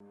Ha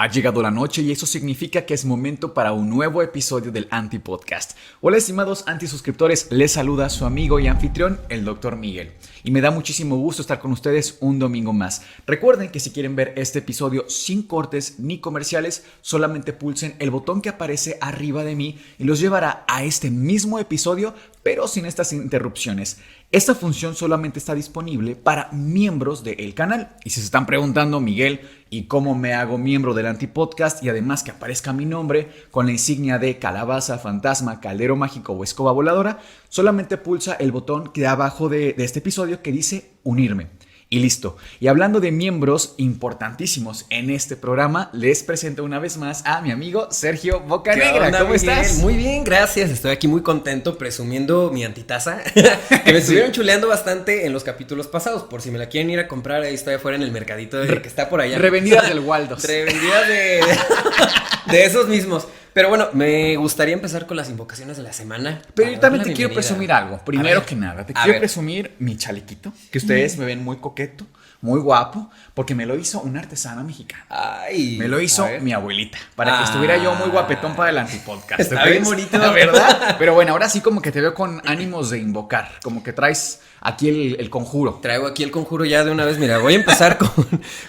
llegado la noche y eso significa que es momento para un nuevo episodio del Anti-Podcast. Hola estimados antisuscriptores, les saluda su amigo y anfitrión, el Dr. Miguel. Y me da muchísimo gusto estar con ustedes un domingo más. Recuerden que si quieren ver este episodio sin cortes ni comerciales, solamente pulsen el botón que aparece arriba de mí y los llevará a este mismo episodio, pero sin estas interrupciones. Esta función solamente está disponible para miembros del canal. Y si se están preguntando, Miguel, ¿y cómo me hago miembro del Antipodcast? Y además que aparezca mi nombre con la insignia de calabaza, fantasma, caldero mágico o escoba voladora, solamente pulsa el botón que da abajo de este episodio que dice unirme. Y listo. Y hablando de miembros importantísimos en este programa, les presento una vez más a mi amigo Sergio Bocanegra. ¿Cómo estás? Muy bien, gracias. Estoy aquí muy contento presumiendo mi antitaza que me estuvieron chuleando bastante en los capítulos pasados. Por si me la quieren ir a comprar, ahí estoy afuera en el mercadito que está por allá. Revendidas del Waldos. Revendidas de esos mismos. Pero bueno, me gustaría empezar con las invocaciones de la semana. Pero yo también te quiero presumir algo. Primero que nada, te quiero ver. presumir mi chalequito, que ustedes me ven muy coqueto, muy guapo, porque me lo hizo una artesana mexicana. Ay, me lo hizo mi abuelita, para que estuviera yo muy guapetón para el Antipodcast. Está bien bonito. La verdad. Pero bueno, ahora sí como que te veo con ánimos de invocar, como que traes aquí el conjuro. Traigo aquí el conjuro ya de una vez. Mira, voy a empezar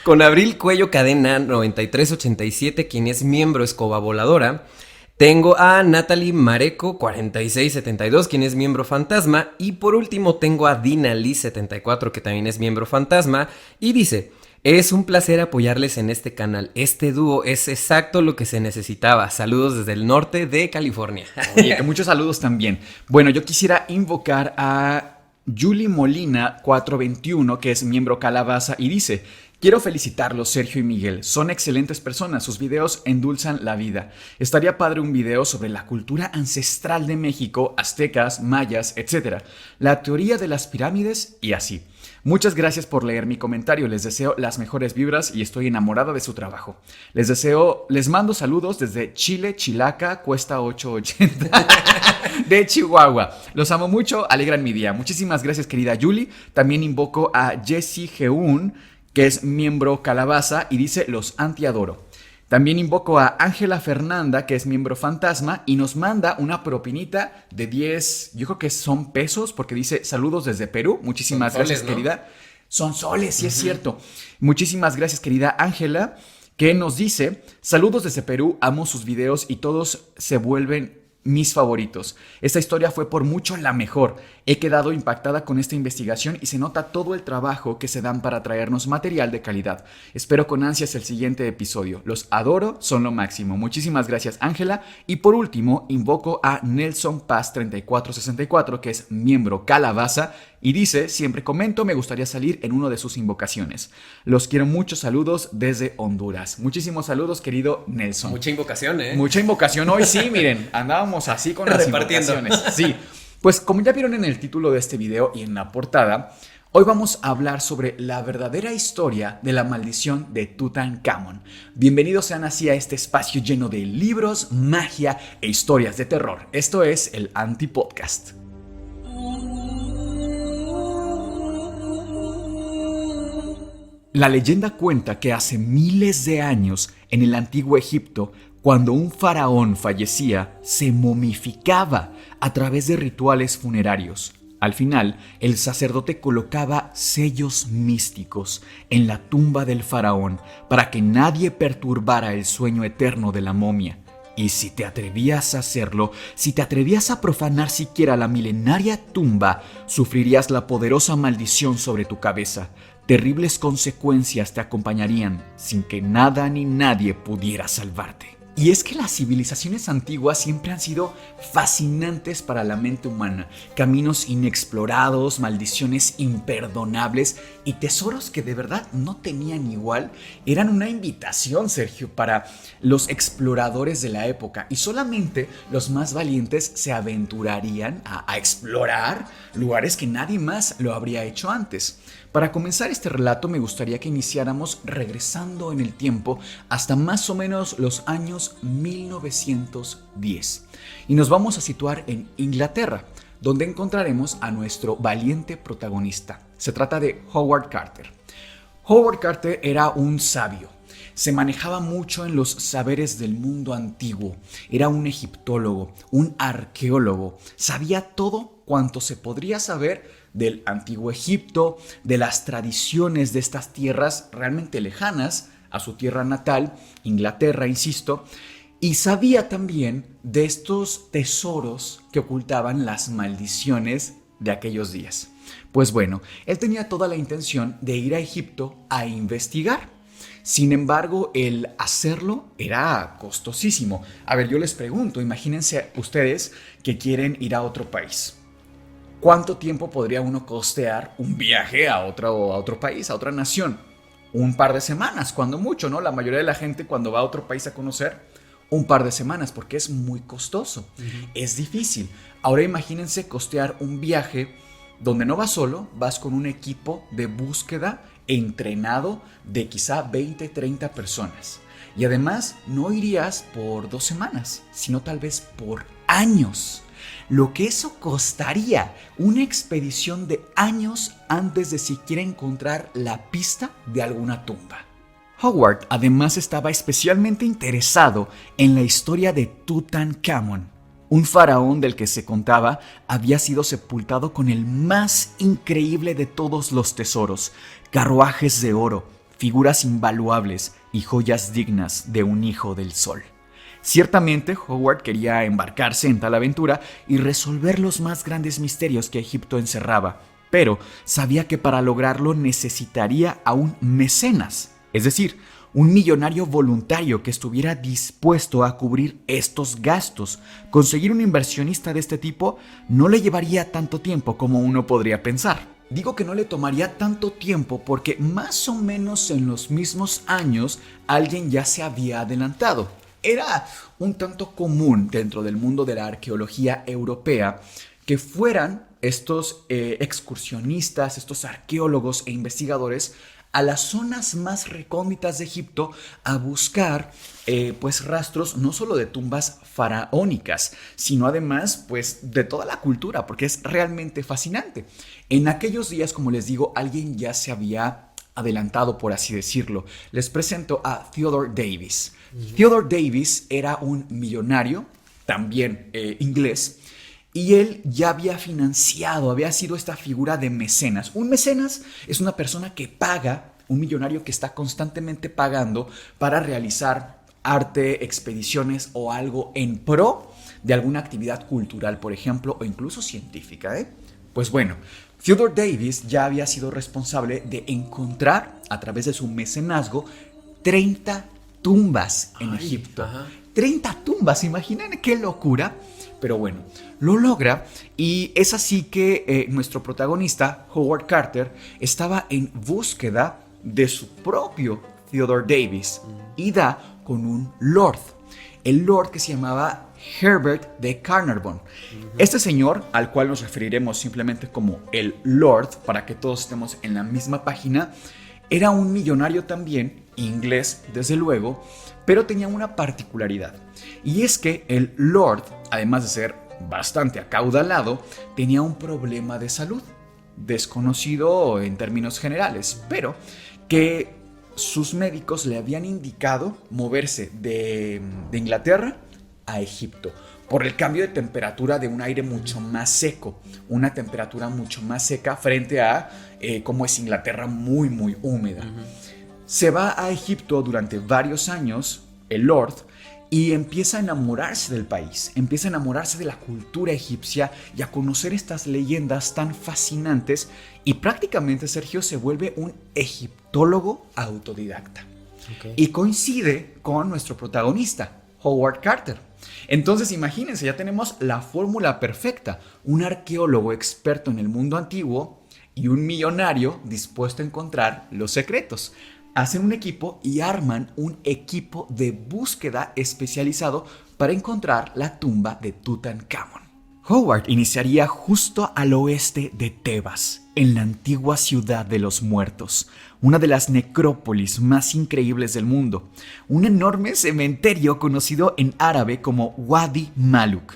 con Abril Cuello Cadena 9387, quien es miembro Escoba Voladora. Tengo a Natalie Mareco 4672, quien es miembro Fantasma. Y por último tengo a Dina Lee 74, que también es miembro Fantasma. Y dice: es un placer apoyarles en este canal. Este dúo es exacto lo que se necesitaba. Saludos desde el norte de California. Oye, que muchos saludos también. Bueno, yo quisiera invocar a Julie Molina 421, que es miembro Calabaza, y dice: quiero felicitarlos, Sergio y Miguel. Son excelentes personas. Sus videos endulzan la vida. Estaría padre un video sobre la cultura ancestral de México, aztecas, mayas, etc. La teoría de las pirámides y así. Muchas gracias por leer mi comentario. Les deseo las mejores vibras y estoy enamorada de su trabajo. Les mando saludos desde Chile, Chilaca, Cuesta 880 de Chihuahua. Los amo mucho, alegran mi día. Muchísimas gracias, querida Julie. También invoco a Jessie Geun, que es miembro Calabaza, y dice: los anti-adoro. También invoco a Ángela Fernanda, que es miembro Fantasma, y nos manda una propinita de 10, yo creo que son pesos, porque dice: saludos desde Perú. Muchísimas gracias, soles, ¿no? Querida. Son soles, sí es cierto. Muchísimas gracias, querida Ángela, que nos dice: saludos desde Perú, amo sus videos y todos se vuelven mis favoritos. Esta historia fue por mucho la mejor. He quedado impactada con esta investigación y se nota todo el trabajo que se dan para traernos material de calidad. Espero con ansias el siguiente episodio. Los adoro, son lo máximo. Muchísimas gracias, Ángela. Y por último, invoco a Nelson Paz 3464, que es miembro Calabaza, y dice: siempre comento, me gustaría salir en uno de sus invocaciones. Los quiero mucho, saludos desde Honduras. Muchísimos saludos, querido Nelson. Mucha invocación, Mucha invocación hoy, sí, miren, andábamos así con las invocaciones. Sí, pues como ya vieron en el título de este video y en la portada, hoy vamos a hablar sobre la verdadera historia de la maldición de Tutankamón. Bienvenidos sean así a este espacio lleno de libros, magia e historias de terror. Esto es el Antipodcast. La leyenda cuenta que hace miles de años, en el antiguo Egipto, cuando un faraón fallecía, se momificaba a través de rituales funerarios. Al final, el sacerdote colocaba sellos místicos en la tumba del faraón para que nadie perturbara el sueño eterno de la momia. Y si te atrevías a hacerlo, si te atrevías a profanar siquiera la milenaria tumba, sufrirías la poderosa maldición sobre tu cabeza. Terribles consecuencias te acompañarían sin que nada ni nadie pudiera salvarte. Y es que las civilizaciones antiguas siempre han sido fascinantes para la mente humana. Caminos inexplorados, maldiciones imperdonables y tesoros que de verdad no tenían igual. Eran una invitación, Sergio, para los exploradores de la época. Y solamente los más valientes se aventurarían a explorar lugares que nadie más lo habría hecho antes. Para comenzar este relato me gustaría que iniciáramos regresando en el tiempo hasta más o menos los años años 1910 y nos vamos a situar en Inglaterra, donde encontraremos a nuestro valiente protagonista. Se trata de Howard Carter. Howard Carter era un sabio. Se manejaba mucho en los saberes del mundo antiguo. Era un egiptólogo, un arqueólogo. Sabía todo cuanto se podría saber del antiguo Egipto, de las tradiciones de estas tierras realmente lejanas a su tierra natal, Inglaterra, insisto, y sabía también de estos tesoros que ocultaban las maldiciones de aquellos días. Pues bueno, él tenía toda la intención de ir a Egipto a investigar. Sin embargo, el hacerlo era costosísimo. A ver, yo les pregunto, imagínense ustedes que quieren ir a otro país. ¿Cuánto tiempo podría uno costear un viaje a otro país, a otra nación? Un par de semanas, cuando mucho, ¿no? La mayoría de la gente cuando va a otro país a conocer, un par de semanas, porque es muy costoso. Es difícil. Ahora imagínense costear un viaje donde no vas solo, vas con un equipo de búsqueda entrenado de quizá 20, 30 personas. Y además no irías por 2 semanas, sino tal vez por años. Lo que eso costaría, una expedición de años antes de siquiera encontrar la pista de alguna tumba. Howard además estaba especialmente interesado en la historia de Tutankamón. Un faraón del que se contaba había sido sepultado con el más increíble de todos los tesoros, carruajes de oro, figuras invaluables y joyas dignas de un hijo del sol. Ciertamente, Howard quería embarcarse en tal aventura y resolver los más grandes misterios que Egipto encerraba, pero sabía que para lograrlo necesitaría a un mecenas, es decir, un millonario voluntario que estuviera dispuesto a cubrir estos gastos. Conseguir un inversionista de este tipo no le llevaría tanto tiempo como uno podría pensar. Digo que no le tomaría tanto tiempo porque más o menos en los mismos años alguien ya se había adelantado. Era un tanto común dentro del mundo de la arqueología europea que fueran estos excursionistas, estos arqueólogos e investigadores a las zonas más recónditas de Egipto a buscar pues rastros no solo de tumbas faraónicas, sino además pues de toda la cultura, porque es realmente fascinante. En aquellos días, como les digo, alguien ya se había adelantado, por así decirlo. Les presento a Theodore Davis. Theodore Davis era un millonario, también inglés, y él ya había financiado, había sido esta figura de mecenas. Un mecenas es una persona que paga, un millonario que está constantemente pagando para realizar arte, expediciones o algo en pro de alguna actividad cultural, por ejemplo, o incluso científica. Pues bueno, Theodore Davis ya había sido responsable de encontrar, a través de su mecenazgo, 30 tumbas en Egipto. Ajá. 30 tumbas, ¿imaginan qué locura? Pero bueno, lo logra y es así que nuestro protagonista, Howard Carter, estaba en búsqueda de su propio Theodore Davis y da con un lord, el lord que se llamaba Herbert de Carnarvon. Este señor, al cual nos referiremos simplemente como el lord, para que todos estemos en la misma página, era un millonario también, inglés desde luego, pero tenía una particularidad. Y es que el lord, además de ser bastante acaudalado, tenía un problema de salud, desconocido en términos generales, pero que sus médicos le habían indicado moverse de Inglaterra a Egipto, por el cambio de temperatura de un aire mucho más seco, una temperatura mucho más seca frente a como es Inglaterra, muy muy húmeda. Se va a Egipto durante varios años, el Lord, y empieza a enamorarse del país, empieza a enamorarse de la cultura egipcia y a conocer estas leyendas tan fascinantes, y prácticamente Sergio se vuelve un egiptólogo autodidacta. Y coincide con nuestro protagonista, Howard Carter. Entonces imagínense, ya tenemos la fórmula perfecta, un arqueólogo experto en el mundo antiguo y un millonario dispuesto a encontrar los secretos. Hacen un equipo y arman un equipo de búsqueda especializado para encontrar la tumba de Tutankamón. Howard iniciaría justo al oeste de Tebas, en la antigua ciudad de los muertos, una de las necrópolis más increíbles del mundo, un enorme cementerio conocido en árabe como Wadi Maluk,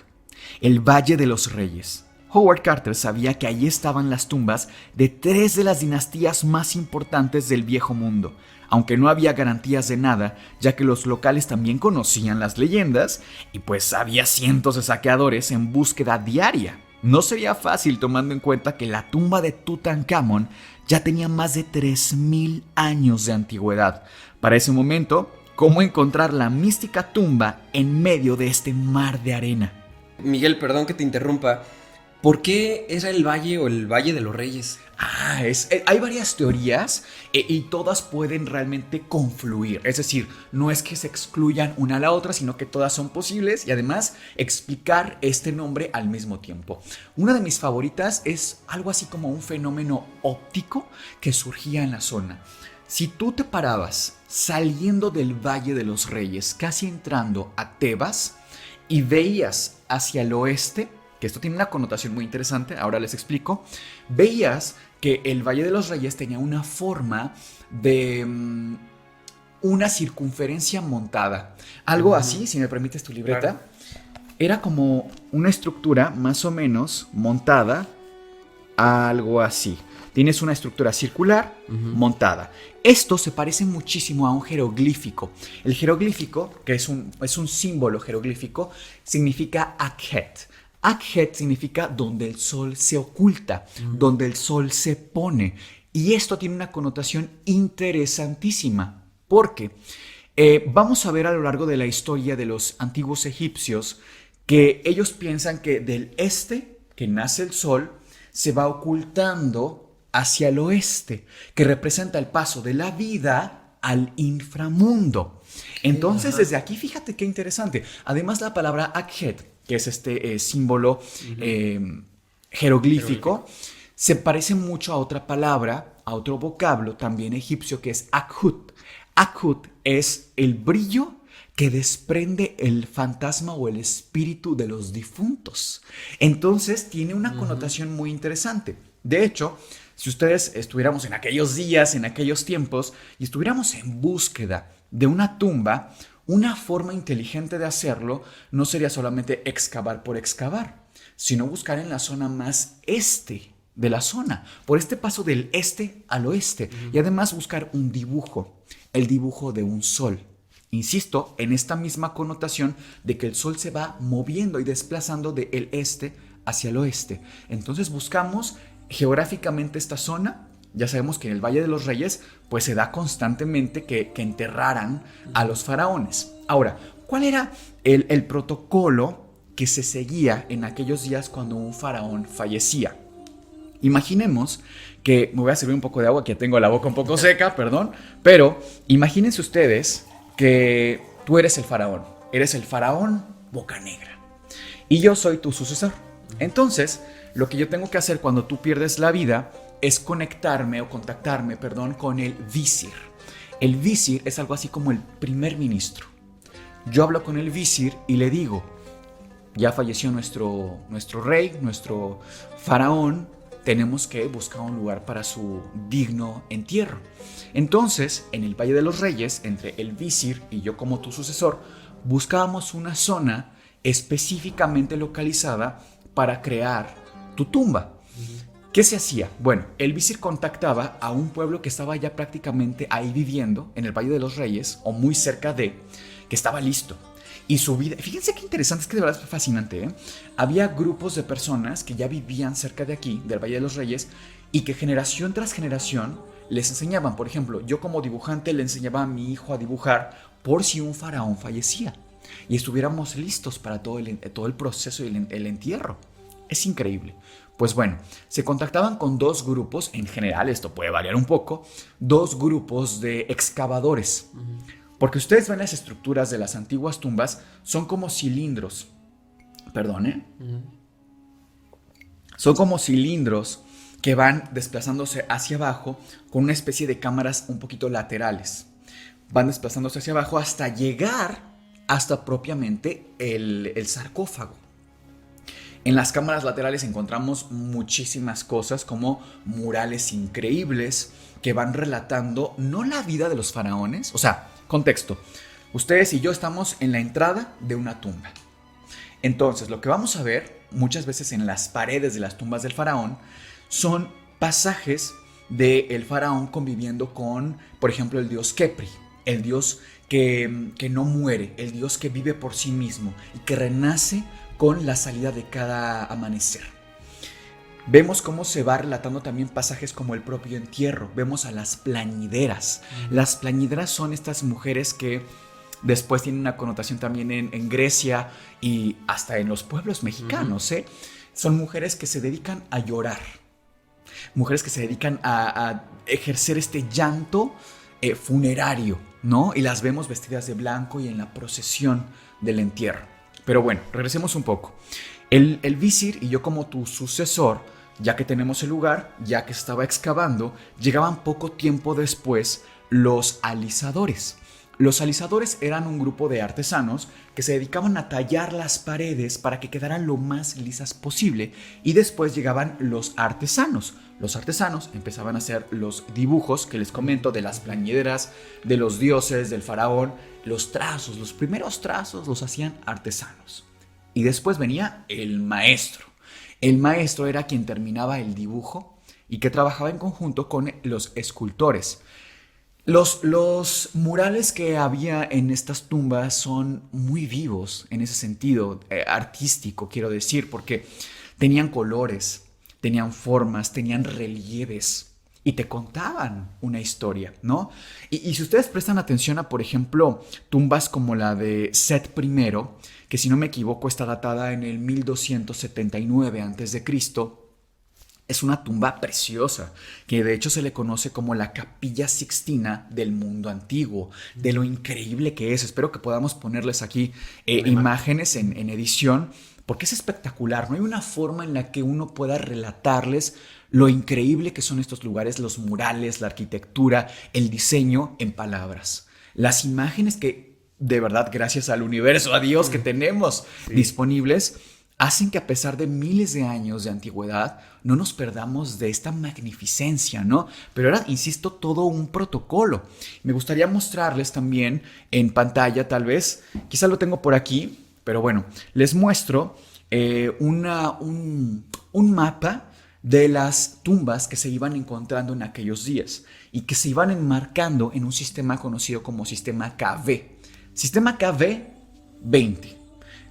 el Valle de los Reyes. Howard Carter sabía que allí estaban las tumbas de 3 de las dinastías más importantes del Viejo Mundo, aunque no había garantías de nada, ya que los locales también conocían las leyendas y pues había cientos de saqueadores en búsqueda diaria. No sería fácil tomando en cuenta que la tumba de Tutankamón ya tenía más de 3000 años de antigüedad. Para ese momento, ¿cómo encontrar la mística tumba en medio de este mar de arena? Miguel, perdón que te interrumpa. ¿Por qué era el valle o el Valle de los Reyes? Hay varias teorías y todas pueden realmente confluir. Es decir, no es que se excluyan una a la otra, sino que todas son posibles y además explicar este nombre al mismo tiempo. Una de mis favoritas es algo así como un fenómeno óptico que surgía en la zona. Si tú te parabas saliendo del Valle de los Reyes, casi entrando a Tebas, y veías hacia el oeste, que esto tiene una connotación muy interesante, ahora les explico, veías que el Valle de los Reyes tenía una forma de una circunferencia montada. Algo así, si me permites tu libreta, claro. Era como una estructura más o menos montada, algo así. Tienes una estructura circular montada. Esto se parece muchísimo a un jeroglífico. El jeroglífico, que es un símbolo jeroglífico, significa Akhet. Akhet significa donde el sol se oculta, donde el sol se pone. Y esto tiene una connotación interesantísima, porque vamos a ver a lo largo de la historia de los antiguos egipcios que ellos piensan que del este, que nace el sol, se va ocultando hacia el oeste, que representa el paso de la vida al inframundo. Entonces, desde aquí, fíjate qué interesante. Además, la palabra Akhet, que es este símbolo jeroglífico, se parece mucho a otra palabra, a otro vocablo también egipcio, que es Akhut. Akhut es el brillo que desprende el fantasma o el espíritu de los difuntos. Entonces, tiene una connotación muy interesante. De hecho, si ustedes estuviéramos en aquellos días, en aquellos tiempos, y estuviéramos en búsqueda de una tumba, una forma inteligente de hacerlo no sería solamente excavar por excavar, sino buscar en la zona más este de la zona, por este paso del este al oeste, y además buscar un dibujo, el dibujo de un sol. Insisto, en esta misma connotación de que el sol se va moviendo y desplazando del este hacia el oeste. Entonces buscamos geográficamente esta zona. Ya sabemos que en el Valle de los Reyes pues se da constantemente que enterraran a los faraones. Ahora, ¿cuál era el protocolo que se seguía en aquellos días cuando un faraón fallecía? Imaginemos que, me voy a servir un poco de agua, que ya tengo la boca un poco seca, perdón, pero imagínense ustedes que tú eres el faraón Boca Negra, y yo soy tu sucesor. Entonces, lo que yo tengo que hacer cuando tú pierdes la vida es contactarme con el visir. El visir es algo así como el primer ministro. Yo hablo con el visir y le digo, ya falleció nuestro rey, nuestro faraón, tenemos que buscar un lugar para su digno entierro. Entonces, en el Valle de los Reyes, entre el visir y yo como tu sucesor, buscábamos una zona específicamente localizada para crear tu tumba. ¿Qué se hacía? Bueno, el visir contactaba a un pueblo que estaba ya prácticamente ahí viviendo, en el Valle de los Reyes, o muy cerca de, que estaba listo. Y su vida, fíjense qué interesante, es que de verdad es fascinante, ¿eh? Había grupos de personas que ya vivían cerca de aquí, del Valle de los Reyes, y que generación tras generación les enseñaban. Por ejemplo, yo como dibujante le enseñaba a mi hijo a dibujar por si un faraón fallecía y estuviéramos listos para todo el proceso y el entierro. Es increíble. Pues bueno, se contactaban con 2 grupos, en general esto puede variar un poco, 2 grupos de excavadores. Porque ustedes ven las estructuras de las antiguas tumbas, son como cilindros. Son como cilindros que van desplazándose hacia abajo con una especie de cámaras un poquito laterales. Van desplazándose hacia abajo hasta llegar hasta propiamente el sarcófago. En las cámaras laterales encontramos muchísimas cosas como murales increíbles que van relatando no la vida de los faraones, o sea, contexto. Ustedes y yo estamos en la entrada de una tumba. Entonces, lo que vamos a ver muchas veces en las paredes de las tumbas del faraón son pasajes del faraón conviviendo con, por ejemplo, el dios Khepri, el dios que no muere, el dios que vive por sí mismo y que renace con la salida de cada amanecer. Vemos cómo se va relatando también pasajes como el propio entierro. Vemos a las plañideras. Las plañideras son estas mujeres que después tienen una connotación también en Grecia y hasta en los pueblos mexicanos. Son mujeres que se dedican a llorar. Mujeres que se dedican a ejercer este llanto funerario, ¿no? Y las vemos vestidas de blanco y en la procesión del entierro. Pero bueno, regresemos un poco. El visir y yo como tu sucesor, ya que tenemos el lugar, ya que se estaba excavando, llegaban poco tiempo después los alisadores. Los alisadores eran un grupo de artesanos que se dedicaban a tallar las paredes para que quedaran lo más lisas posible, y después llegaban los artesanos. Los artesanos empezaban a hacer los dibujos que les comento de las plañideras, de los dioses, del faraón. Los trazos, los primeros trazos los hacían artesanos. Y después venía el maestro. El maestro era quien terminaba el dibujo y que trabajaba en conjunto con los escultores. Los murales que había en estas tumbas son muy vivos en ese sentido, artístico quiero decir, porque tenían colores, tenían formas, tenían relieves y te contaban una historia, ¿no? Y si ustedes prestan atención a, por ejemplo, tumbas como la de Set I, que si no me equivoco está datada en el 1279 a.C., es una tumba preciosa, que de hecho se le conoce como la Capilla Sixtina del mundo antiguo, de lo increíble que es. Espero que podamos ponerles aquí imágenes en edición, porque es espectacular. No hay una forma en la que uno pueda relatarles lo increíble que son estos lugares, los murales, la arquitectura, el diseño en palabras. Las imágenes que, de verdad, gracias al universo, a Dios que tenemos disponibles, hacen que a pesar de miles de años de antigüedad no nos perdamos de esta magnificencia, ¿no? Pero era, insisto, todo un protocolo. Me gustaría mostrarles también en pantalla, tal vez, quizá lo tengo por aquí, pero bueno, les muestro un mapa de las tumbas que se iban encontrando en aquellos días y que se iban enmarcando en un sistema conocido como sistema KV. Sistema KV 20,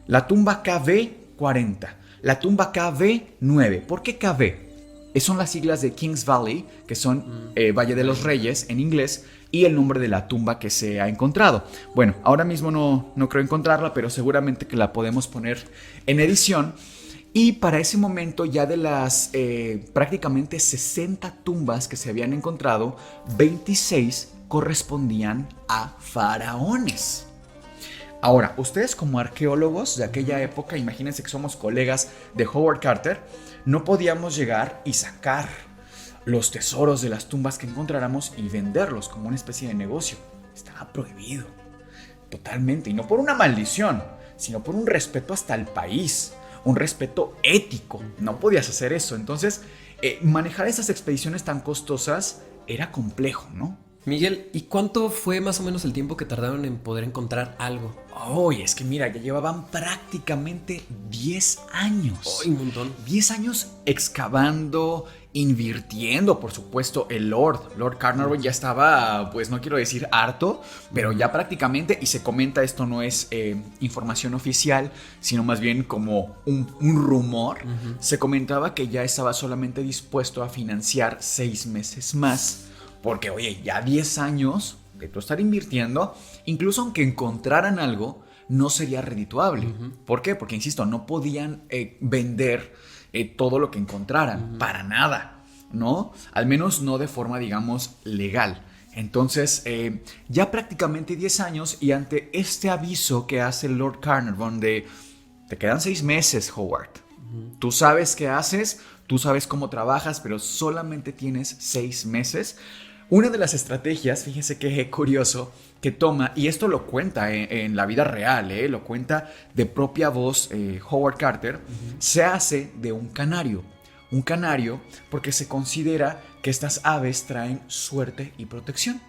la tumba KV 40, la tumba KV9. ¿Por qué KV? Son las siglas de Kings Valley, que son Valle de los Reyes en inglés, y el nombre de la tumba que se ha encontrado. Bueno, ahora mismo no creo encontrarla, pero seguramente que la podemos poner en edición. Y para ese momento, ya de las prácticamente 60 tumbas que se habían encontrado, 26 correspondían a faraones. Ahora, ustedes como arqueólogos de aquella época, imagínense que somos colegas de Howard Carter, no podíamos llegar y sacar los tesoros de las tumbas que encontráramos y venderlos como una especie de negocio. Estaba prohibido, totalmente, y no por una maldición, sino por un respeto hasta el país, un respeto ético. No podías hacer eso. Entonces, manejar esas expediciones tan costosas era complejo, ¿no? Miguel, ¿y cuánto fue más o menos el tiempo que tardaron en poder encontrar algo? Es que mira, ya llevaban prácticamente 10 años. Un montón. 10 años excavando, invirtiendo, por supuesto. El Lord Carnarvon ya estaba, pues no quiero decir harto, pero ya prácticamente, y se comenta, esto no es información oficial, sino más bien como un rumor. Se comentaba que ya estaba solamente dispuesto a financiar 6 meses más. Porque, oye, ya 10 años de tú estar invirtiendo, incluso aunque encontraran algo, no sería redituable. ¿Por qué? Porque, insisto, no podían vender todo lo que encontraran, para nada, ¿no? Al menos no de forma, digamos, legal. Entonces, ya prácticamente 10 años, y ante este aviso que hace el Lord Carnarvon de te quedan 6 meses, Howard. Tú sabes qué haces, tú sabes cómo trabajas, pero solamente tienes 6 meses. Una de las estrategias, fíjense qué curioso, que toma, y esto lo cuenta en la vida real, lo cuenta de propia voz Howard Carter, se hace de un canario. Un canario porque se considera que estas aves traen suerte y protección.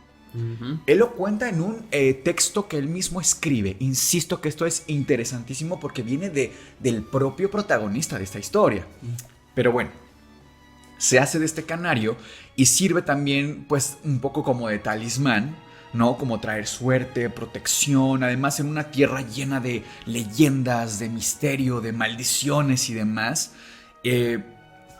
Él lo cuenta en un texto que él mismo escribe. Insisto que esto es interesantísimo porque viene del propio protagonista de esta historia. Pero bueno, se hace de este canario y sirve también pues un poco como de talismán, ¿no? Como traer suerte, protección, además en una tierra llena de leyendas, de misterio, de maldiciones y demás.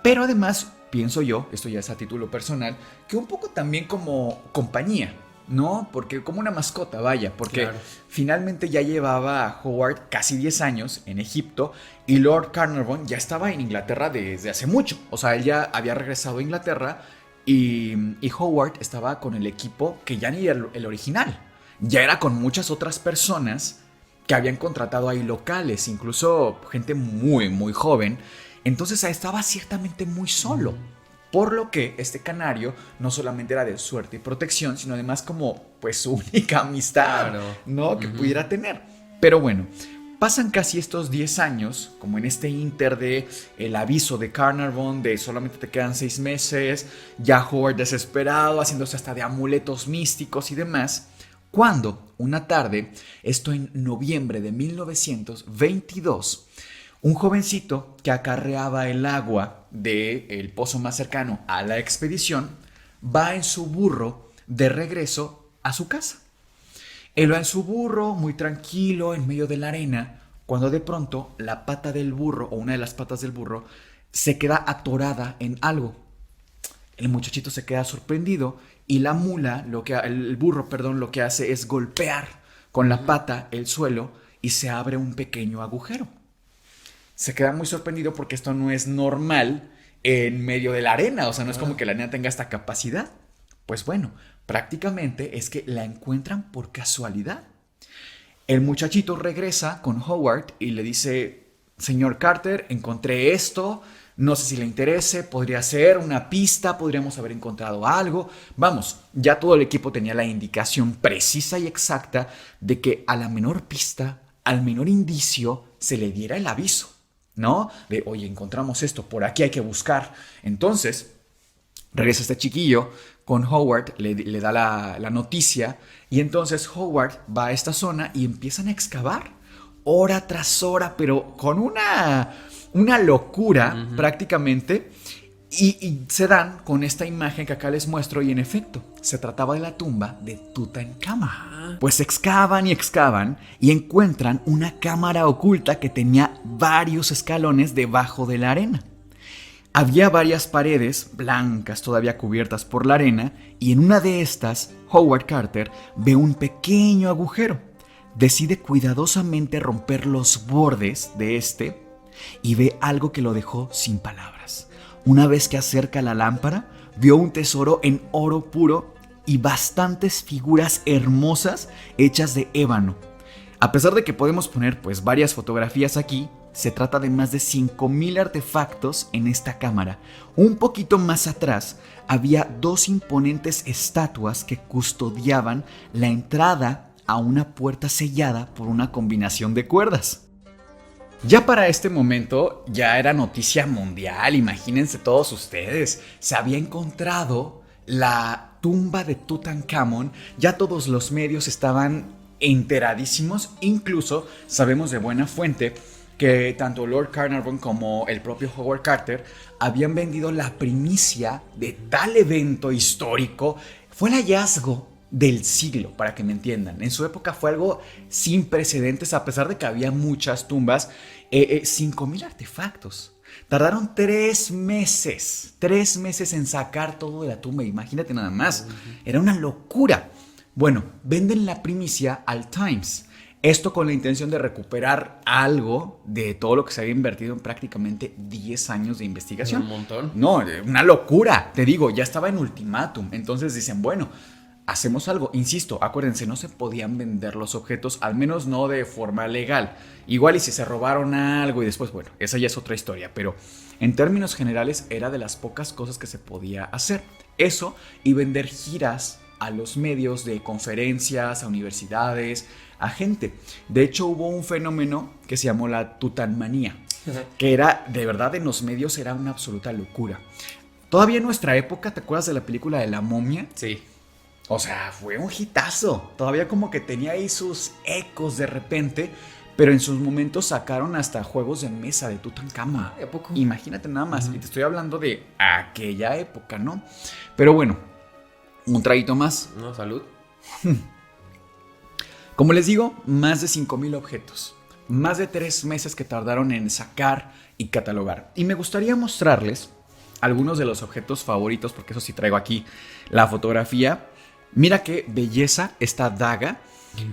Pero además, pienso yo, esto ya es a título personal, que un poco también como compañía, ¿no? Porque como una mascota, vaya, porque claro, finalmente ya llevaba a Howard casi 10 años en Egipto y Lord Carnarvon ya estaba en Inglaterra desde hace mucho. O sea, él ya había regresado a Inglaterra y Howard estaba con el equipo que ya ni era el original. Ya era con muchas otras personas que habían contratado ahí locales, incluso gente muy, muy joven. Entonces estaba ciertamente muy solo. Por lo que este canario no solamente era de suerte y protección, sino además como pues su única amistad, claro, ¿no? Que pudiera tener. Pero bueno, pasan casi estos 10 años, como en este inter de el aviso de Carnarvon de solamente te quedan 6 meses, ya Howard desesperado, haciéndose hasta de amuletos místicos y demás, cuando una tarde, esto en noviembre de 1922, un jovencito que acarreaba el agua del pozo más cercano a la expedición va en su burro de regreso a su casa. Él va en su burro muy tranquilo en medio de la arena cuando de pronto la pata del burro o una de las patas del burro se queda atorada en algo. El muchachito se queda sorprendido y la mula, el burro, lo que hace es golpear con la pata el suelo y se abre un pequeño agujero. Se queda muy sorprendido porque esto no es normal en medio de la arena. O sea, no es como que la arena tenga esta capacidad. Pues bueno, prácticamente es que la encuentran por casualidad. El muchachito regresa con Howard y le dice: señor Carter, encontré esto, no sé si le interese, podría ser una pista, podríamos haber encontrado algo. Vamos, ya todo el equipo tenía la indicación precisa y exacta de que a la menor pista, al menor indicio, se le diera el aviso, ¿no? De, oye, encontramos esto, por aquí hay que buscar. Entonces, regresa este chiquillo con Howard, le da la noticia, y entonces Howard va a esta zona y empiezan a excavar hora tras hora, pero con una locura prácticamente, y se dan con esta imagen que acá les muestro, y en efecto, se trataba de la tumba de Tutankamón. Pues excavan y encuentran una cámara oculta que tenía varios escalones debajo de la arena. Había varias paredes blancas todavía cubiertas por la arena, y en una de estas, Howard Carter ve un pequeño agujero. Decide cuidadosamente romper los bordes de este y ve algo que lo dejó sin palabras. Una vez que acerca la lámpara, vio un tesoro en oro puro y bastantes figuras hermosas hechas de ébano. A pesar de que podemos poner pues varias fotografías aquí, se trata de más de 5,000 artefactos en esta cámara. Un poquito más atrás había 2 imponentes estatuas que custodiaban la entrada a una puerta sellada por una combinación de cuerdas. Ya para este momento ya era noticia mundial, imagínense todos ustedes, se había encontrado la tumba de Tutankamón, ya todos los medios estaban enteradísimos, incluso sabemos de buena fuente que tanto Lord Carnarvon como el propio Howard Carter habían vendido la primicia de tal evento histórico. Fue el hallazgo del siglo, para que me entiendan. En su época fue algo sin precedentes, a pesar de que había muchas tumbas. 5,000 artefactos. Tardaron 3 meses en sacar todo de la tumba, imagínate nada más. Era una locura. Bueno, venden la primicia al Times. Esto con la intención de recuperar algo de todo lo que se había invertido en prácticamente 10 años de investigación. Un montón. No, una locura. Te digo, ya estaba en ultimátum. Entonces dicen, bueno, hacemos algo. Insisto, acuérdense, no se podían vender los objetos, al menos no de forma legal. Igual y si se robaron algo y después, bueno, esa ya es otra historia. Pero en términos generales era de las pocas cosas que se podía hacer. eso y vender giras a los medios de conferencias, a universidades, a gente. De hecho, hubo un fenómeno que se llamó la tutanmanía, que era, de verdad, en los medios era una absoluta locura. Todavía en nuestra época, ¿te acuerdas de la película de La Momia? Sí. O sea, fue un hitazo. Todavía como que tenía ahí sus ecos de repente, pero en sus momentos sacaron hasta juegos de mesa de Tutankamón. ¿A poco? Imagínate nada más. Y te estoy hablando de aquella época, ¿no? Pero bueno, un traguito más. No, salud. Como les digo, más de 5,000 objetos. Más de 3 meses que tardaron en sacar y catalogar. Y me gustaría mostrarles algunos de los objetos favoritos, porque eso sí traigo aquí la fotografía. Mira qué belleza esta daga.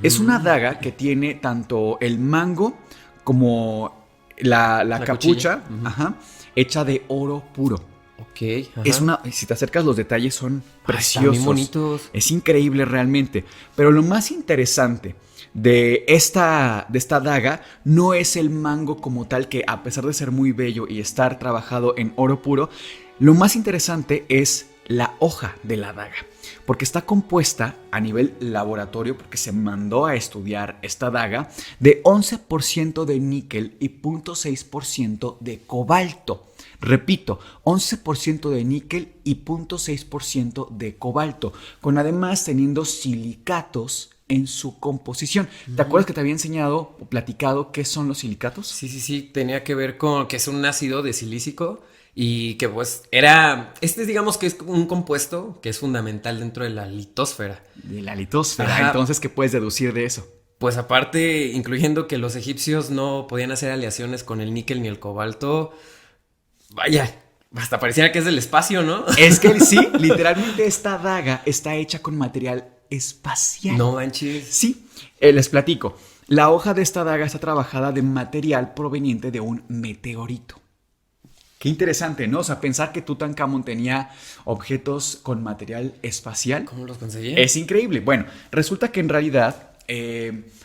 Es una daga que tiene tanto el mango como la capucha, hecha de oro puro. Ok. Ajá. Es una, si te acercas, los detalles son preciosos. Están bien bonitos. Es increíble realmente. Pero lo más interesante de esta daga no es el mango como tal, que a pesar de ser muy bello y estar trabajado en oro puro, lo más interesante es la hoja de la daga, porque está compuesta a nivel laboratorio, porque se mandó a estudiar esta daga, de 11% de níquel y 0.6% de cobalto. Repito, 11% de níquel y 0.6% de cobalto, con además teniendo silicatos en su composición. ¿Te acuerdas que te había enseñado o platicado qué son los silicatos? Sí, tenía que ver con que es un ácido desilícico y que pues era, digamos que es un compuesto que es fundamental dentro de la litosfera. De la litosfera. Ajá. Entonces, ¿qué puedes deducir de eso? Pues aparte, incluyendo que los egipcios no podían hacer aleaciones con el níquel ni el cobalto, vaya, hasta pareciera que es del espacio, ¿no? Es que sí, literalmente esta daga está hecha con material espacial. No manches. Sí, les platico. La hoja de esta daga está trabajada de material proveniente de un meteorito. Qué interesante, ¿no? O sea, pensar que Tutankamón tenía objetos con material espacial. ¿Cómo los conseguí? Es increíble. Bueno, resulta que en realidad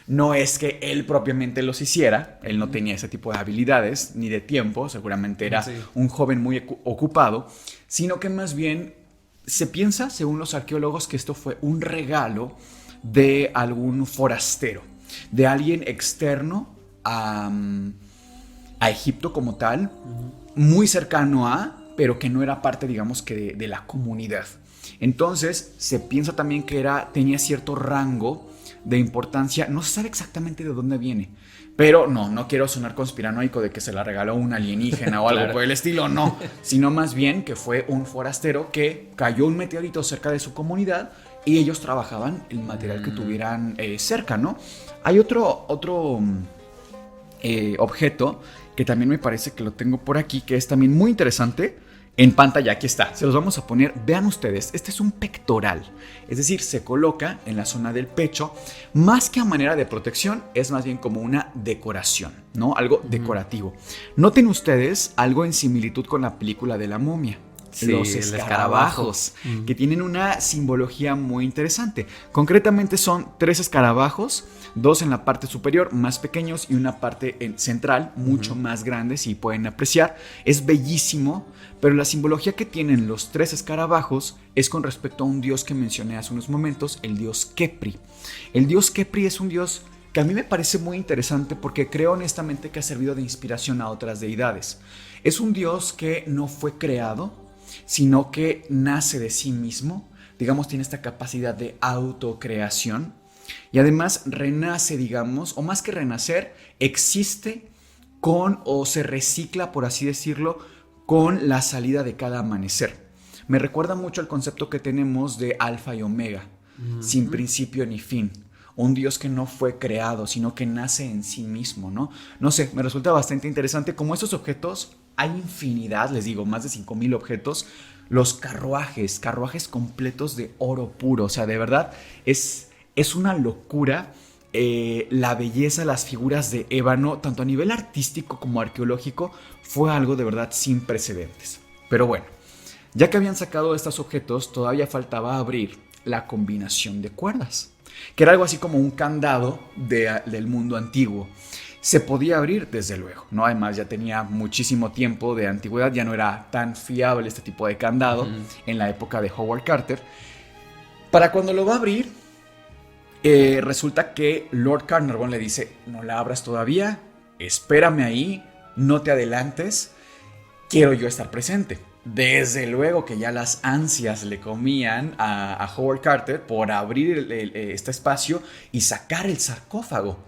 no es que él propiamente los hiciera. Él no tenía ese tipo de habilidades ni de tiempo. Seguramente era un joven muy ocupado. Sino que más bien se piensa, según los arqueólogos, que esto fue un regalo de algún forastero, de alguien externo a Egipto como tal, muy cercano a, pero que no era parte, digamos, que de la comunidad. Entonces se piensa también que tenía cierto rango de importancia. No se sabe exactamente de dónde viene, pero no quiero sonar conspiranoico de que se la regaló un alienígena o algo Claro. por el estilo, no, sino más bien que fue un forastero que cayó un meteorito cerca de su comunidad y ellos trabajaban el material que tuvieran cerca, ¿no? Hay otro objeto que también me parece que lo tengo por aquí, que es también muy interesante. En pantalla, aquí está, se los vamos a poner. Vean ustedes, este es un pectoral, es decir, se coloca en la zona del pecho. Más que a manera de protección, es más bien como una decoración, ¿no? Algo decorativo. Noten ustedes algo en similitud con la película de la momia. Sí, Los el escarabajos, escarabajo. que tienen una simbología muy interesante. Concretamente son 3 escarabajos, 2 en la parte superior, más pequeños, y una parte central, mucho más grande, si pueden apreciar. Es bellísimo, pero la simbología que tienen los 3 escarabajos es con respecto a un dios que mencioné hace unos momentos, el dios Kepri. El dios Kepri es un dios que a mí me parece muy interesante porque creo honestamente que ha servido de inspiración a otras deidades. Es un dios que no fue creado, sino que nace de sí mismo, digamos, tiene esta capacidad de autocreación y además renace, digamos, o más que renacer, existe con o se recicla, por así decirlo, con la salida de cada amanecer. Me recuerda mucho al concepto que tenemos de alfa y omega, sin principio ni fin. Un Dios que no fue creado, sino que nace en sí mismo, ¿no? No sé, me resulta bastante interesante. Como estos objetos, hay infinidad, les digo, más de 5,000 objetos. Los carruajes completos de oro puro. O sea, de verdad, es una locura la belleza, las figuras de ébano, tanto a nivel artístico como arqueológico, fue algo de verdad sin precedentes. Pero bueno, ya que habían sacado estos objetos, todavía faltaba abrir la combinación de cuerdas, que era algo así como un candado del mundo antiguo. Se podía abrir, desde luego, ¿no? Además ya tenía muchísimo tiempo de antigüedad, ya no era tan fiable este tipo de candado en la época de Howard Carter. Para cuando lo va a abrir, resulta que Lord Carnarvon le dice, no la abras todavía, espérame ahí, no te adelantes, quiero yo estar presente. Desde luego que ya las ansias le comían a Howard Carter por abrir este espacio y sacar el sarcófago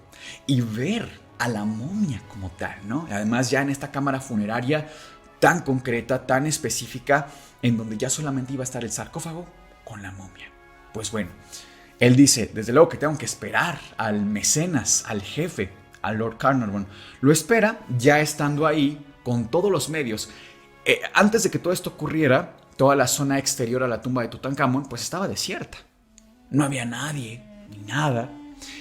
y ver a la momia como tal, ¿no? Además ya en esta cámara funeraria tan concreta, tan específica, en donde ya solamente iba a estar el sarcófago con la momia. Pues bueno, él dice, desde luego que tengo que esperar al mecenas, al jefe, a Lord Carnarvon. Lo espera ya estando ahí con todos los medios. Antes de que todo esto ocurriera, toda la zona exterior a la tumba de Tutankamón pues estaba desierta. No había nadie, ni nada.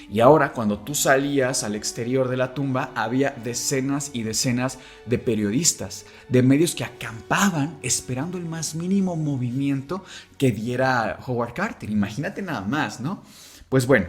Y ahora cuando tú salías al exterior de la tumba había decenas y decenas de periodistas, de medios que acampaban esperando el más mínimo movimiento que diera Howard Carter. Imagínate nada más, ¿no? Pues bueno,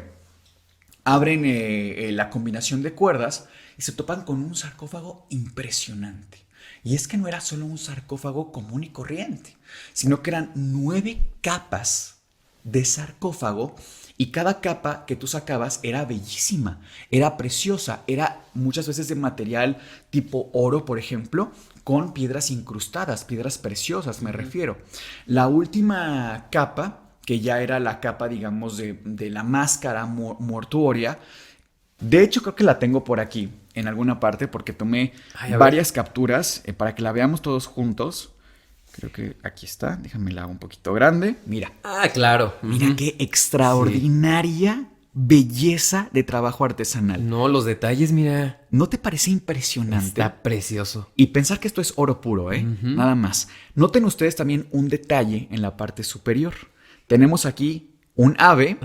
abren la combinación de cuerdas y se topan con un sarcófago impresionante. Y es que no era solo un sarcófago común y corriente, sino que eran 9 capas de sarcófago y cada capa que tú sacabas era bellísima, era preciosa, era muchas veces de material tipo oro, por ejemplo, con piedras incrustadas, piedras preciosas me refiero. La última capa, que ya era la capa, digamos, de la máscara mortuoria, de hecho creo que la tengo por aquí, en alguna parte, porque tomé varias capturas para que la veamos todos juntos. Creo que aquí está, déjame la hago un poquito grande. Mira. Ah, claro. Mira qué extraordinaria belleza de trabajo artesanal. No, los detalles, mira. ¿No te parece impresionante? Está precioso. Y pensar que esto es oro puro, nada más. Noten ustedes también un detalle en la parte superior. Tenemos aquí un ave,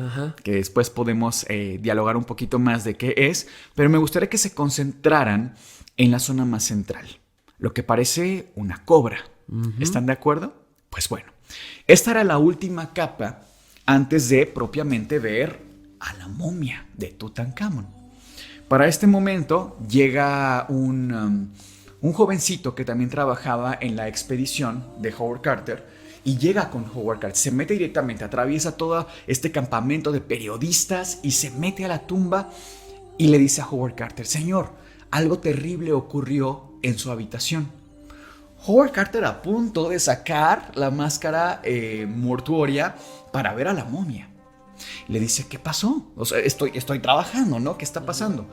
que después podemos dialogar un poquito más de qué es, pero me gustaría que se concentraran en la zona más central, lo que parece una cobra. ¿Están de acuerdo? Pues bueno, esta era la última capa antes de propiamente ver a la momia de Tutankamón. Para este momento llega un jovencito que también trabajaba en la expedición de Howard Carter y llega con Howard Carter, se mete directamente, atraviesa todo este campamento de periodistas y se mete a la tumba y le dice a Howard Carter, señor, algo terrible ocurrió en su habitación. Howard Carter a punto de sacar la máscara mortuoria para ver a la momia. Le dice, ¿qué pasó? O sea, estoy trabajando, ¿no? ¿Qué está pasando?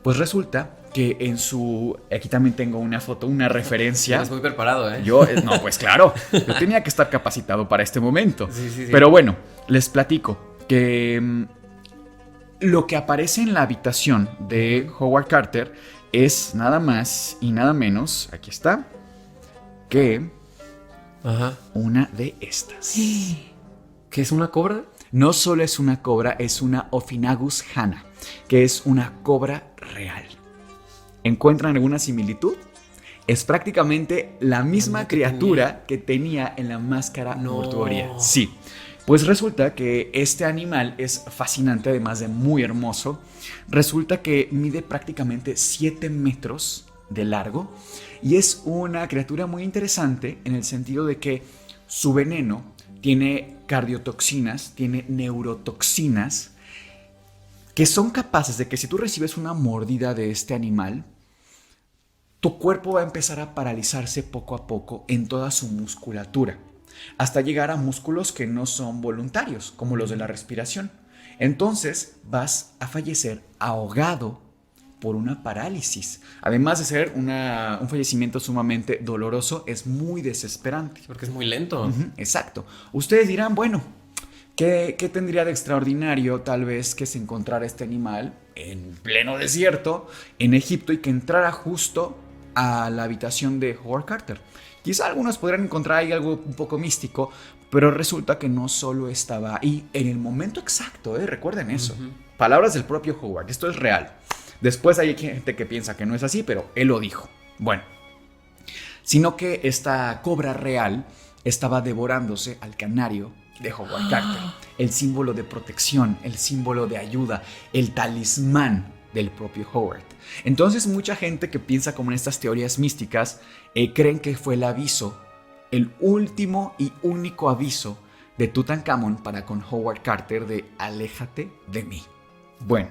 Pues resulta que en su... Aquí también tengo una foto, una referencia. Estás muy preparado, ¿eh? No, pues claro. Yo tenía que estar capacitado para este momento. Sí. Pero bueno, les platico que lo que aparece en la habitación de Howard Carter es nada más y nada menos, aquí está, que una de estas. ¿Qué es una cobra? No solo es una cobra, es una Ophinagus hana, que es una cobra real. ¿Encuentran alguna similitud? Es prácticamente la misma criatura que tenía en la máscara mortuoria. Sí, pues resulta que este animal es fascinante, además de muy hermoso. Resulta que mide prácticamente 7 metros de largo y es una criatura muy interesante en el sentido de que su veneno tiene cardiotoxinas, tiene neurotoxinas que son capaces de que si tú recibes una mordida de este animal, tu cuerpo va a empezar a paralizarse poco a poco en toda su musculatura, hasta llegar a músculos que no son voluntarios, como los de la respiración. Entonces vas a fallecer ahogado por una parálisis. Además de ser un fallecimiento sumamente doloroso, es muy desesperante. Porque es muy lento. Exacto. Ustedes dirán, bueno, ¿qué tendría de extraordinario tal vez que se encontrara este animal en pleno desierto, en Egipto, y que entrara justo a la habitación de Howard Carter? Quizá algunos podrían encontrar ahí algo un poco místico, pero resulta que no solo estaba ahí en el momento exacto, recuerden eso. Palabras del propio Howard, esto es real. Después hay gente que piensa que no es así, pero él lo dijo. Bueno, sino que esta cobra real estaba devorándose al canario de Howard Carter. El símbolo de protección, el símbolo de ayuda, el talismán del propio Howard. Entonces mucha gente que piensa como en estas teorías místicas creen que fue el aviso, el último y único aviso de Tutankamón para con Howard Carter de aléjate de mí. Bueno,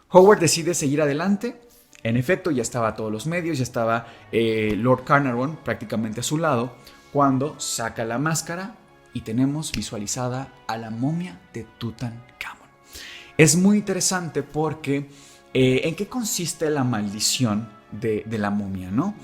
Howard decide seguir adelante. En efecto, ya estaba a todos los medios, ya estaba Lord Carnarvon prácticamente a su lado, cuando saca la máscara y tenemos visualizada a la momia de Tutankamón. Es muy interesante porque ¿en qué consiste la maldición de la momia, no?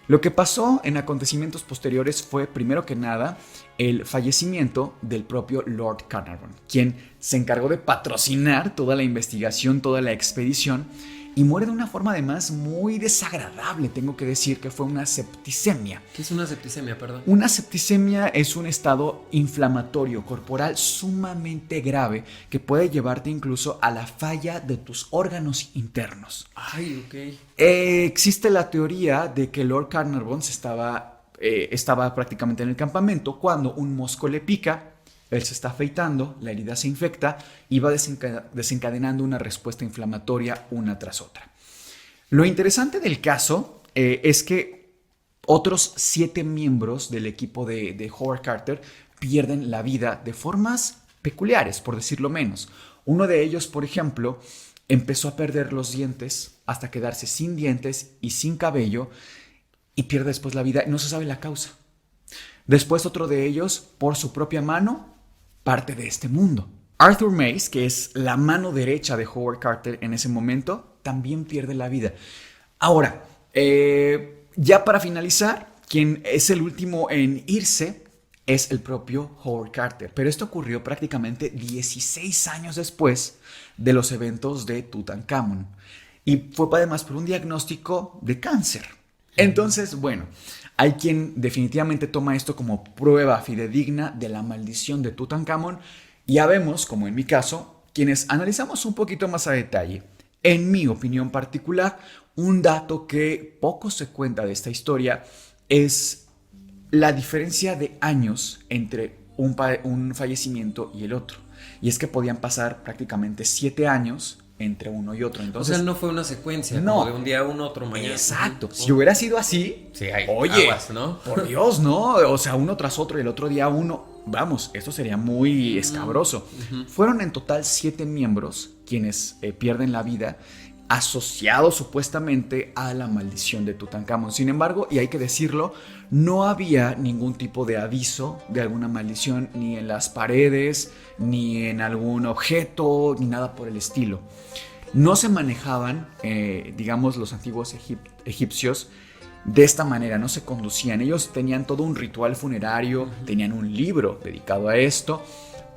Lo que pasó en acontecimientos posteriores fue, primero que nada, el fallecimiento del propio Lord Carnarvon, quien se encargó de patrocinar toda la investigación, toda la expedición, y muere de una forma además muy desagradable. Tengo que decir que fue una septicemia. ¿Qué es una septicemia, perdón? Una septicemia es un estado inflamatorio corporal sumamente grave que puede llevarte incluso a la falla de tus órganos internos. Ay, ok. Existe la teoría de que Lord Carnarvon estaba prácticamente en el campamento cuando un mosco le pica. Él se está afeitando, la herida se infecta y va desencadenando una respuesta inflamatoria una tras otra. Lo interesante del caso es que otros 7 miembros del equipo de Howard Carter pierden la vida de formas peculiares, por decirlo menos. Uno de ellos, por ejemplo, empezó a perder los dientes hasta quedarse sin dientes y sin cabello y pierde después la vida y no se sabe la causa. Después otro de ellos, por su propia mano, parte de este mundo. Arthur Mace, que es la mano derecha de Howard Carter en ese momento, también pierde la vida. Ahora, ya para finalizar, quien es el último en irse es el propio Howard Carter. Pero esto ocurrió prácticamente 16 años después de los eventos de Tutankamón. Y fue además por un diagnóstico de cáncer. Entonces, bueno, hay quien definitivamente toma esto como prueba fidedigna de la maldición de Tutankamón. Ya vemos, como en mi caso, quienes analizamos un poquito más a detalle. En mi opinión particular, un dato que poco se cuenta de esta historia es la diferencia de años entre un fallecimiento y el otro. Y es que podían pasar prácticamente 7 años entre uno y otro. Entonces, o sea, no fue una secuencia, no, como de un día uno, otro mañana. Exacto. Si hubiera sido así, sí, hay oye, aguas, ¿no? Por Dios, ¿no? O sea, uno tras otro y el otro día uno. Vamos, esto sería muy escabroso. Fueron en total 7 miembros quienes pierden la vida, asociados supuestamente a la maldición de Tutankamón. Sin embargo, y hay que decirlo, no había ningún tipo de aviso de alguna maldición ni en las paredes, ni en algún objeto, ni nada por el estilo. No se manejaban, digamos, los antiguos egipcios de esta manera, no se conducían. Ellos tenían todo un ritual funerario, tenían un libro dedicado a esto,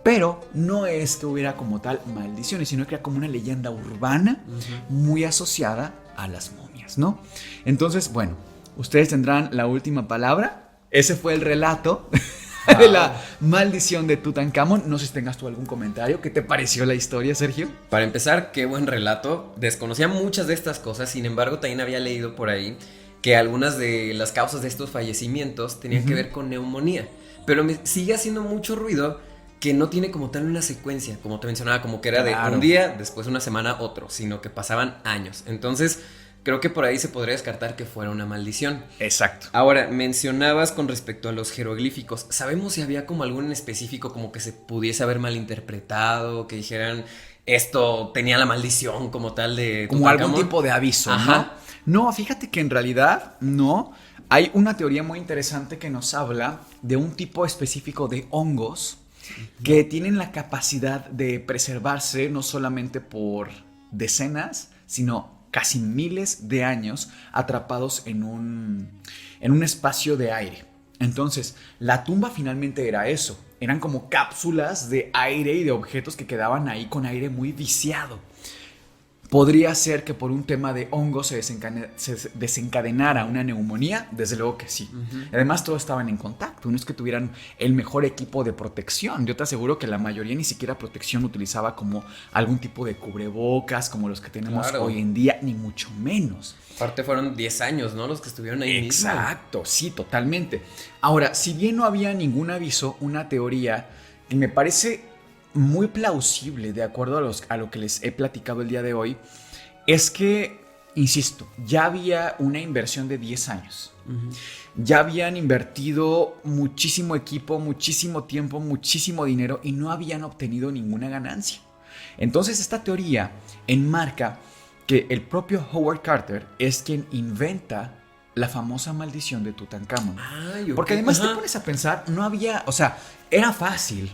pero no es que hubiera como tal maldiciones, sino que era como una leyenda urbana muy asociada a las momias, ¿no? Entonces, bueno, ustedes tendrán la última palabra. Ese fue el relato de la maldición de Tutankamón. No sé si tengas tú algún comentario. ¿Qué te pareció la historia, Sergio? Para empezar, qué buen relato. Desconocía muchas de estas cosas, sin embargo, también había leído por ahí que algunas de las causas de estos fallecimientos tenían que ver con neumonía. Pero me sigue haciendo mucho ruido que no tiene como tal una secuencia, como te mencionaba, como que era de un día, después una semana, otro, sino que pasaban años. Entonces, creo que por ahí se podría descartar que fuera una maldición. Exacto. Ahora, mencionabas con respecto a los jeroglíficos. ¿Sabemos si había como algún en específico como que se pudiese haber malinterpretado, que dijeran esto tenía la maldición como tal de como Tutankamón? Algún tipo de aviso, ¿no? No, fíjate que en realidad no. Hay una teoría muy interesante que nos habla de un tipo específico de hongos que tienen la capacidad de preservarse no solamente por decenas, sino casi miles de años atrapados en un espacio de aire. Entonces, la tumba finalmente era eso. Eran como cápsulas de aire y de objetos que quedaban ahí con aire muy viciado. ¿Podría ser que por un tema de hongo se desencadenara una neumonía? Desde luego que sí. Además, todos estaban en contacto. No es que tuvieran el mejor equipo de protección. Yo te aseguro que la mayoría ni siquiera protección utilizaba como algún tipo de cubrebocas como los que tenemos hoy en día, ni mucho menos. Aparte fueron 10 años, ¿no? Los que estuvieron ahí mismo. Exacto, sí, totalmente. Ahora, si bien no había ningún aviso, una teoría que me parece muy plausible, de acuerdo a lo que les he platicado el día de hoy, es que, insisto, ya había una inversión de 10 años. Ya habían invertido muchísimo equipo, muchísimo tiempo, muchísimo dinero y no habían obtenido ninguna ganancia. Entonces esta teoría enmarca que el propio Howard Carter es quien inventa la famosa maldición de Tutankamón. Ay, Porque además te pones a pensar, no había, o sea, era fácil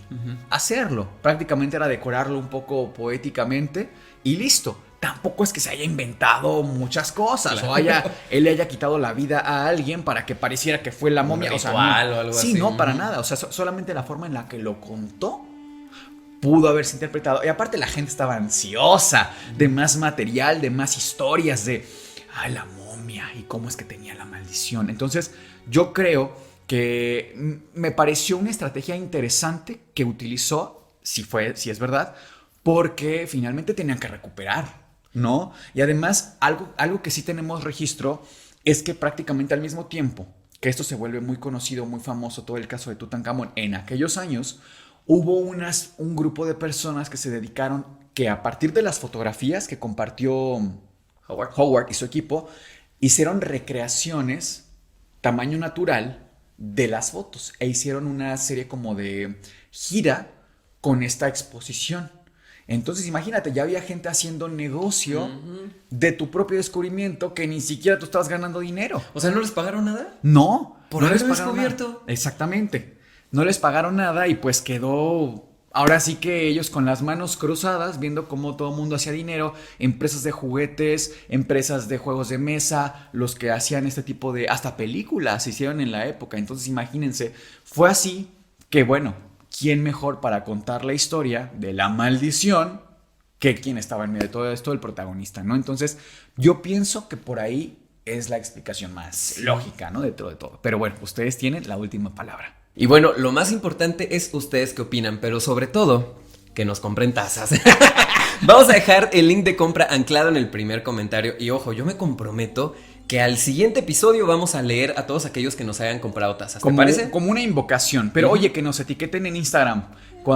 hacerlo. Prácticamente era decorarlo un poco poéticamente y listo. Tampoco es que se haya inventado muchas cosas, claro, o él le haya quitado la vida a alguien para que pareciera que fue la momia. O sea, no, o algo sí, así. No, para nada. O sea, solamente la forma en la que lo contó pudo haberse interpretado. Y aparte la gente estaba ansiosa de más material, de más historias, de la momia y cómo es que tenía la maldición. Entonces yo creo que me pareció una estrategia interesante que utilizó, si es verdad, porque finalmente tenían que recuperar, ¿no? Y además algo que sí tenemos registro es que prácticamente al mismo tiempo que esto se vuelve muy conocido, muy famoso, todo el caso de Tutankamón, en aquellos años hubo un grupo de personas que se dedicaron, que a partir de las fotografías que compartió Howard y su equipo, hicieron recreaciones tamaño natural de las fotos e hicieron una serie como de gira con esta exposición. Entonces imagínate, ya había gente haciendo negocio de tu propio descubrimiento que ni siquiera tú estabas ganando dinero. O sea, ¿no les pagaron nada? No, por no haberlo les pagaron descubierto. Nada. Exactamente. No les pagaron nada y pues quedó. Ahora sí que ellos con las manos cruzadas, viendo cómo todo el mundo hacía dinero, empresas de juguetes, empresas de juegos de mesa, los que hacían este tipo de, hasta películas se hicieron en la época. Entonces imagínense, fue así que bueno, ¿quién mejor para contar la historia de la maldición que quien estaba en medio de todo esto, el protagonista, ¿no? Entonces yo pienso que por ahí es la explicación más lógica, ¿no? Dentro de todo. Pero bueno, ustedes tienen la última palabra. Y bueno, lo más importante es ustedes qué opinan, pero sobre todo, que nos compren tazas. Vamos a dejar el link de compra anclado en el primer comentario. Y ojo, yo me comprometo que al siguiente episodio vamos a leer a todos aquellos que nos hayan comprado tazas. ¿Te parece? Como una invocación. Pero oye, que nos etiqueten en Instagram,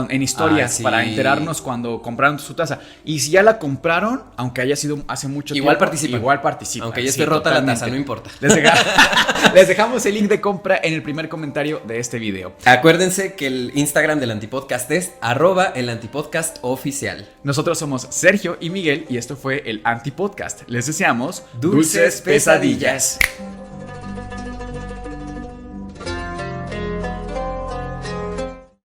en historias, sí, para enterarnos cuando compraron su taza. Y si ya la compraron, aunque haya sido hace mucho igual tiempo, participan. Aunque ya esté rota totalmente. La taza, no importa. Les dejamos el link de compra en el primer comentario de este video. Acuérdense que el Instagram del Antipodcast es @elantipodcastoficial. Nosotros somos Sergio y Miguel y esto fue el Antipodcast. Les deseamos dulces pesadillas.